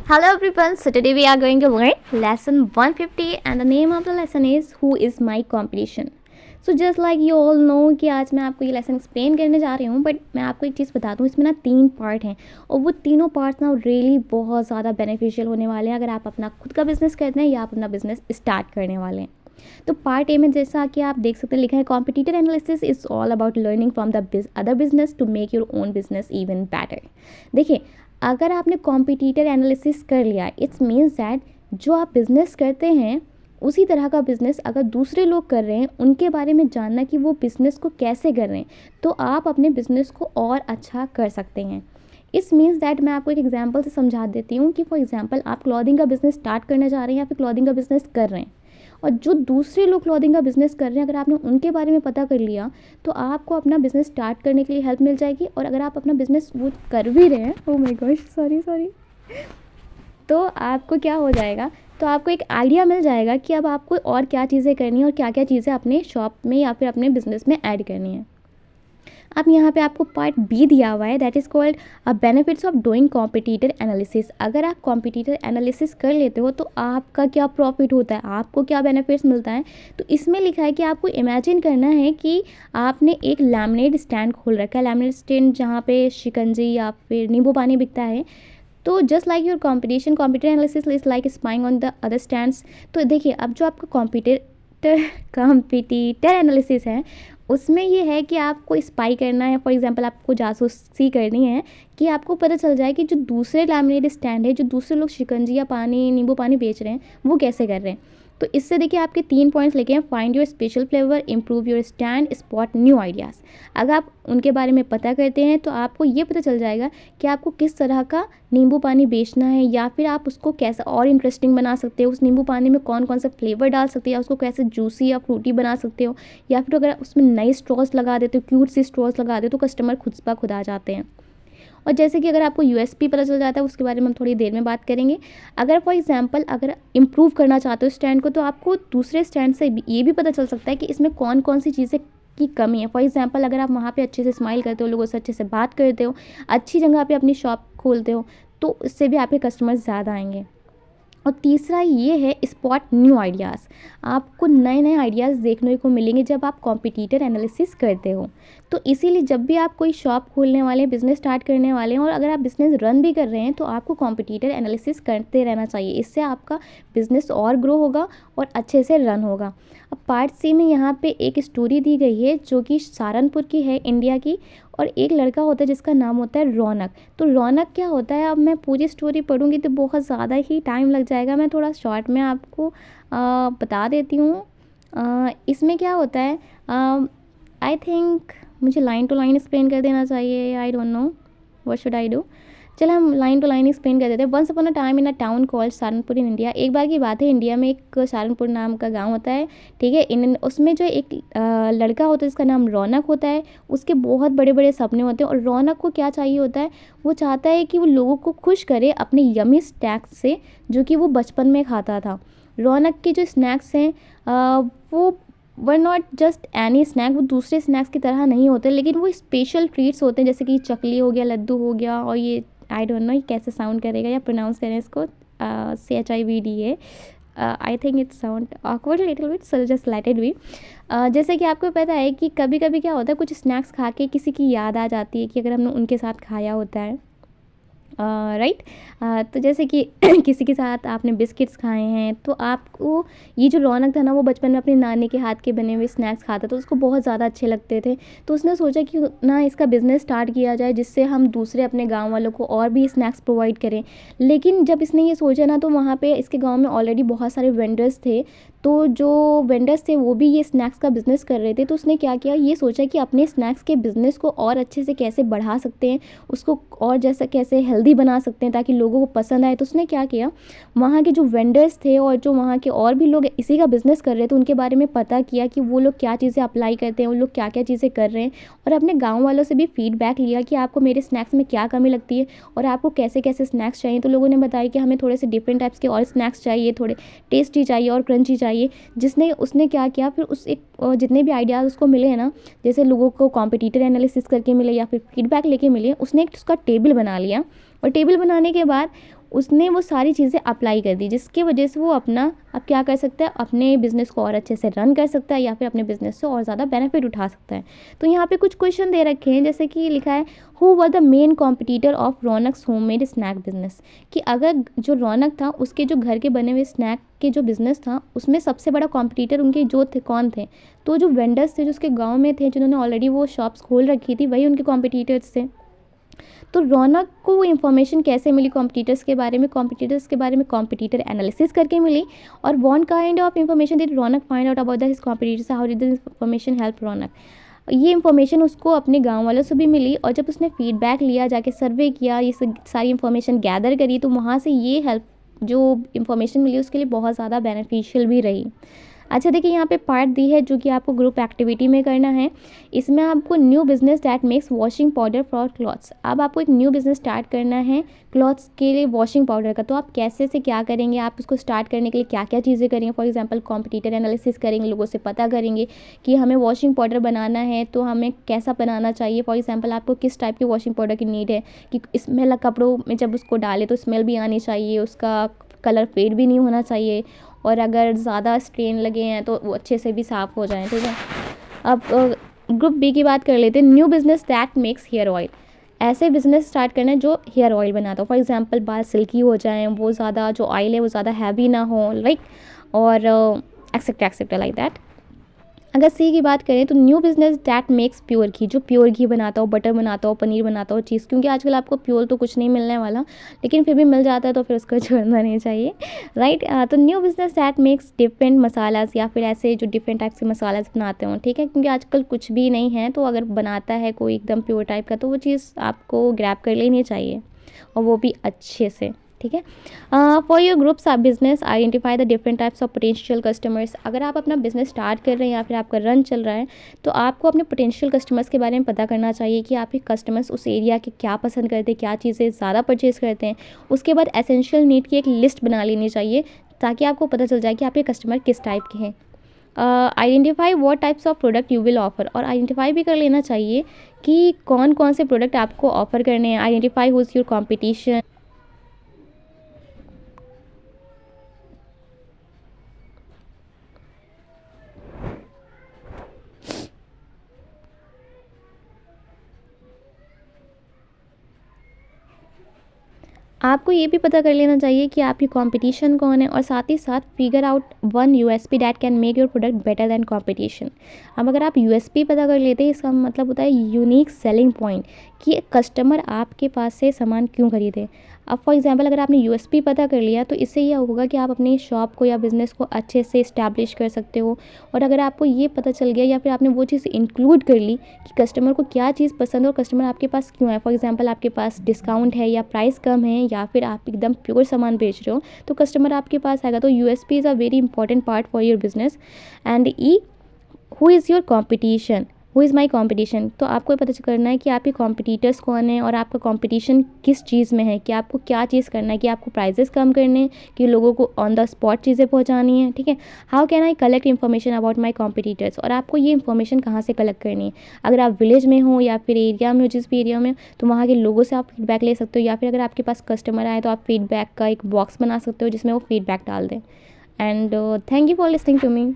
Hello everyone, so today we are going to learn lesson 150 and the name of the lesson is Who is my competition. So just like you all know कि आज मैं आपको ये lesson explain करने जा रही हूँ, but मैं आपको एक चीज़ बता दूँ, इसमें ना 3 पार्ट हैं और वो तीनों पार्ट्स ना रियली बहुत ज़्यादा बेनिफिशियल होने वाले हैं अगर आप अपना खुद का बिज़नेस करते हैं या आप अपना बिज़नेस स्टार्ट करने वाले हैं। तो पार्ट ए में जैसा कि आप देख सकते हैं लिखा है competitor analysis is all about learning from the other business to make your own business even better. देखिए, अगर आपने कॉम्पिटिटर एनालिसिस कर लिया इट्स मीन्स दैट जो आप बिज़नेस करते हैं उसी तरह का बिज़नेस अगर दूसरे लोग कर रहे हैं उनके बारे में जानना कि वो बिज़नेस को कैसे कर रहे हैं तो आप अपने बिज़नेस को और अच्छा कर सकते हैं। इस मीन्स दैट मैं आपको एक एग्जांपल से समझा देती हूँ कि फॉर एग्जांपल आप क्लॉथिंग का बिज़नेस स्टार्ट करने जा रहे हैं या फिर क्लॉथिंग का बिज़नेस कर रहे हैं और जो दूसरे लोग क्लॉथिंग का बिज़नेस कर रहे हैं अगर आपने उनके बारे में पता कर लिया तो आपको अपना बिज़नेस स्टार्ट करने के लिए हेल्प मिल जाएगी। और अगर आप अपना बिज़नेस वो कर भी रहे हैं, ओह माय गॉश सॉरी, तो आपको क्या हो जाएगा, तो आपको एक आइडिया मिल जाएगा कि अब आपको और क्या चीज़ें करनी है और क्या क्या चीज़ें अपने शॉप में या फिर अपने बिज़नेस में ऐड करनी है। अब यहाँ पे आपको पार्ट बी दिया हुआ है that is called benefits of doing competitor analysis. अगर आप कॉम्पिटिटर एनालिसिस कर लेते हो तो आपका क्या प्रॉफिट होता है, आपको क्या बेनिफिट्स मिलता है। तो इसमें लिखा है कि आपको इमेजिन करना है कि आपने एक लैमिनेट स्टैंड खोल रखा है, लैमिनेट स्टैंड जहाँ पे शिकंजी या फिर नींबू पानी बिकता है। तो just like your competitor analysis is like spying on the other stands. तो देखिए, अब जो आपका कॉम्पिटिटर एनालिसिस है उसमें ये है कि आपको स्पाई करना है, फॉर एग्जांपल आपको जासूसी करनी है कि आपको पता चल जाए कि जो दूसरे लैमिनेट स्टैंड है, जो दूसरे लोग शिकंजी या पानी नींबू पानी बेच रहे हैं वो कैसे कर रहे हैं। तो इससे देखिए आपके 3 पॉइंट्स लिखे हैं, find your special flavour, improve your stand, spot new ideas. अगर आप उनके बारे में पता करते हैं तो आपको ये पता चल जाएगा कि आपको किस तरह का नींबू पानी बेचना है या फिर आप उसको कैसे और इंटरेस्टिंग बना सकते हो, उस नींबू पानी में कौन कौन सा फ्लेवर डाल सकते हो या उसको कैसे जूसी या फ्रूटी बना सकते हो, या फिर अगर उसमें नई स्ट्रॉस लगा देते हो, क्यूट सी स्ट्रॉस लगा देते हो तो कस्टमर खुद ब खुद आ जाते हैं। और जैसे कि अगर आपको यूएसपी पता चल जाता है उसके बारे में हम थोड़ी देर में बात करेंगे। अगर फॉर एग्जांपल अगर इम्प्रूव करना चाहते हो स्टैंड को तो आपको दूसरे स्टैंड से ये भी पता चल सकता है कि इसमें कौन कौन सी चीज़ें की कमी है। फॉर एग्जांपल अगर आप वहाँ पे अच्छे से स्माइल करते हो, लोगों से अच्छे से बात करते हो, अच्छी जगह पे अपनी शॉप खोलते हो तो इससे भी आपके कस्टमर्स ज़्यादा आएंगे। और तीसरा ये है स्पॉट न्यू आइडियाज़। आपको नए नए आइडियाज़ देखने को मिलेंगे जब आप कॉम्पिटिटर एनालिसिस करते हो। तो इसीलिए जब भी आप कोई शॉप खोलने वाले हैं, बिज़नेस स्टार्ट करने वाले हैं और अगर आप बिज़नेस रन भी कर रहे हैं तो आपको कॉम्पिटिटर एनालिसिस करते रहना चाहिए। इससे आपका बिज़नेस और ग्रो होगा और अच्छे से रन होगा। अब पार्ट सी में यहाँ पे एक स्टोरी दी गई है जो कि सहारनपुर की है, इंडिया की, और एक लड़का होता है जिसका नाम होता है रौनक। तो रौनक क्या होता है, अब मैं पूरी स्टोरी पढ़ूंगी तो बहुत ज़्यादा ही टाइम लग जाएगा, मैं थोड़ा शॉर्ट में आपको बता देती हूँ। इसमें क्या होता है, आई थिंक मुझे लाइन टू लाइन एक्सप्लेन कर देना चाहिए, I don't know what should I do. चलो हम लाइन टू लाइन एक्सप्लेन कर देते हैं। Once upon a time in a town called Saharanpur in India. एक बार की बात है, इंडिया में एक सहारनपुर नाम का गांव होता है, ठीक है। इन उसमें जो एक लड़का होता है जिसका नाम रौनक होता है, उसके बहुत बड़े बड़े सपने होते हैं और रौनक को क्या चाहिए होता है, वो चाहता है कि वो लोगों को खुश करे अपने यमी स्नैक्स से जो कि वो बचपन में खाता था। रौनक के जो स्नैक्स हैं वो were not just any snack, वो दूसरे स्नैक्स की तरह नहीं होते लेकिन वो स्पेशल ट्रीट्स होते हैं, जैसे कि चकली हो गया, लड्डू हो गया, और ये आई डोंट नो ये कैसे साउंड करेगा या प्रोनाउंस करें इसको, CHIVDA। I think it's sound awkward little bit, so just let it be. जैसे कि आपको पता है कि कभी कभी क्या होता है, कुछ स्नैक्स खा के किसी की याद आ जाती है कि अगर हमने उनके साथ खाया होता है, राइट। तो जैसे कि किसी के साथ आपने बिस्किट्स खाए हैं तो आपको ये जो रौनक था ना वो बचपन में अपनी नानी के हाथ के बने हुए स्नैक्स खाता तो उसको बहुत ज़्यादा अच्छे लगते थे। तो उसने सोचा कि ना इसका बिज़नेस स्टार्ट किया जाए जिससे हम दूसरे अपने गांव वालों को और भी स्नैक्स प्रोवाइड करें। लेकिन जब इसने ये सोचा ना तो वहाँ पे इसके गांव में ऑलरेडी बहुत सारे वेंडर्स थे, तो जो वेंडर्स थे वो भी ये स्नैक्स का बिज़नेस कर रहे थे। तो उसने क्या किया, ये सोचा कि अपने स्नैक्स के बिज़नेस को और अच्छे से कैसे बढ़ा सकते हैं, उसको और जैसा कैसे हेल्दी बना सकते हैं ताकि लोगों को पसंद आए। तो उसने क्या किया, वहाँ के जो वेंडर्स थे और जो वहाँ के और भी लोग इसी का बिज़नेस कर रहे थे उनके बारे में पता किया कि वो लोग क्या चीज़ें अप्लाई करते हैं, वो लोग क्या क्या चीज़ें कर रहे हैं, और अपने गाँव वालों से भी फीडबैक लिया कि आपको मेरे स्नैक्स में क्या कमी लगती है और आपको कैसे कैसे स्नैक्स चाहिए। तो लोगों ने बताया कि हमें थोड़े से डिफरेंट टाइप्स के और स्नैक्स चाहिए, थोड़े टेस्टी चाहिए और क्रंची चाहिए। जिसने उसने क्या किया, फिर उस एक जितने भी आइडियाज़ उसको मिले हैं ना, जैसे लोगों को कॉम्पिटिटर एनालिसिस करके मिले या फिर फीडबैक लेके मिले, उसने एक उसका टेबल बना लिया। और टेबल बनाने के बाद उसने वो सारी चीज़ें अप्लाई कर दी, जिसकी वजह से वो अपना अब क्या कर सकता है, अपने बिज़नेस को और अच्छे से रन कर सकता है या फिर अपने बिज़नेस से और ज़्यादा बेनिफिट उठा सकता है। तो यहाँ पे कुछ क्वेश्चन दे रखे हैं, जैसे कि लिखा है who were the main competitor of Raunak's homemade snack business, कि अगर जो रौनक था उसके जो घर के बने हुए स्नैक के जो बिज़नेस था उसमें सबसे बड़ा कॉम्पिटिटर उनके जो थे कौन थे, तो जो वेंडर्स थे जो उसके गाँव में थे, जिन्होंने ऑलरेडी वो शॉप्स खोल रखी थी, वही उनके कॉम्पिटिटर्स थे। तो रौनक को वो इन्फॉर्मेशन कैसे मिली कॉम्पिटिटर्स के बारे में, कॉम्पिटिटर एनालिसिस करके मिली। और one kind of information did Raunak find out about the his competitors, how did this information help Raunak. ये इन्फॉर्मेशन उसको अपने गांव वालों से भी मिली, और जब उसने फीडबैक लिया, जाके सर्वे किया, ये सारी इन्फॉर्मेशन गैदर करी, तो वहाँ से ये हेल्प जो इन्फॉर्मेशन मिली उसके लिए बहुत ज़्यादा बेनिफिशियल भी रही। अच्छा देखिए, यहाँ पे पार्ट दी है जो कि आपको ग्रुप एक्टिविटी में करना है। इसमें आपको new business that makes washing powder for clothes. अब आपको एक न्यू बिज़नेस स्टार्ट करना है क्लॉथ्स के लिए वॉशिंग पाउडर का। तो आप कैसे से क्या करेंगे, आप उसको स्टार्ट करने के लिए क्या क्या चीज़ें करेंगे। फॉर एग्जांपल कॉम्पिटिटर एनालिसिस करेंगे, लोगों से पता करेंगे कि हमें वॉशिंग पाउडर बनाना है तो हमें कैसा बनाना चाहिए। फॉर एग्जांपल आपको किस टाइप की वॉशिंग पाउडर की नीड है, कि स्मेल कपड़ों में जब उसको डालें तो स्मेल भी आनी चाहिए, उसका कलर फेड भी नहीं होना चाहिए, और अगर ज़्यादा स्ट्रेन लगे हैं तो वो अच्छे से भी साफ़ हो जाएं। ठीक है, अब ग्रुप बी की बात कर लेते हैं। New business that makes hair oil. ऐसे बिज़नेस स्टार्ट करना है जो हेयर ऑयल बनाता हो। फॉर एग्जांपल बाल सिल्की हो जाएं, वो ज़्यादा जो ऑयल है वो ज़्यादा हैवी ना हो, लाइक, और एक्सेट्रा लाइक दैट। अगर सी की बात करें तो new business that makes pure ghee, जो प्योर घी बनाता हो, बटर बनाता हो, पनीर बनाता हो, चीज़, क्योंकि आजकल आपको प्योर तो कुछ नहीं मिलने वाला, लेकिन फिर भी मिल जाता है तो फिर उसको छोड़ना नहीं चाहिए, राइट। तो new business that makes different masalas, या फिर ऐसे जो डिफरेंट टाइप के मसालास बनाते हो, ठीक है, क्योंकि आजकल कुछ भी नहीं है, तो अगर बनाता है कोई एकदम प्योर टाइप का तो वो चीज़ आपको ग्रैब कर लेनी चाहिए, और वो भी अच्छे से। ठीक है, for your groups business identify the different types of potential customers. अगर आप अपना बिजनेस स्टार्ट कर रहे हैं या फिर आपका रन चल रहा है, तो आपको अपने पोटेंशियल कस्टमर्स के बारे में पता करना चाहिए कि आपके कस्टमर्स उस एरिया के क्या पसंद करते हैं, क्या चीज़ें ज़्यादा परचेज़ करते हैं। उसके बाद एसेंशियल नीड की एक लिस्ट बना लेनी चाहिए, ताकि आपको पता चल जाए कि आपके कस्टमर किस टाइप के हैं। Identify what types of product you will offer, और आइडेंटिफाई भी कर लेना चाहिए कि कौन कौन से प्रोडक्ट आपको ऑफर करने हैं। Identify who is your competition. आपको ये भी पता कर लेना चाहिए कि आपकी कंपटीशन कौन है, और साथ ही साथ figure out one USP that can make your product better than competition. अब अगर आप यूएसपी पता कर लेते हैं, इसका मतलब होता है यूनिक सेलिंग पॉइंट, कि कस्टमर आपके पास से सामान क्यों खरीदे। अब फॉर एग्जांपल अगर आपने यूएसपी पता कर लिया, तो इससे यह होगा कि आप अपनी शॉप को या बिज़नेस को अच्छे से इस्टेब्लिश कर सकते हो। और अगर आपको ये पता चल गया, या फिर आपने वो चीज़ इंक्लूड कर ली कि कस्टमर को क्या चीज़ पसंद है और कस्टमर आपके पास क्यों है। फॉर एग्जांपल आपके पास डिस्काउंट है या प्राइस कम है, या फिर आप एकदम प्योर सामान बेच रहे हो, तो कस्टमर आपके पास आएगा। तो USP is a very important part for your business. And E, who is your competition, who is my competition. तो आपको ये पता करना है कि आपके कॉम्पिटिटर्स कौन है, और आपका कॉम्पिटिशन किस चीज़ में है, कि आपको क्या चीज़ करना है, कि आपको प्राइजेस कम करने हैं, कि लोगों को ऑन द स्पॉट चीज़ें पहुंचानी है। ठीक है, how can I collect information about my competitors, और आपको ये इन्फॉर्मेशन कहाँ से कलेक्ट करनी है। अगर आप विलेज में हो या फिर एरिया में हो, जिस भी एरिया में, तो वहाँ के लोगों से आप फीडबैक ले सकते हो, या फिर अगर आपके पास कस्टमर आए तो आप फीडबैक का एक बॉक्स बना सकते हो जिसमें वो फीडबैक डाल दें। And thank you for listening to me.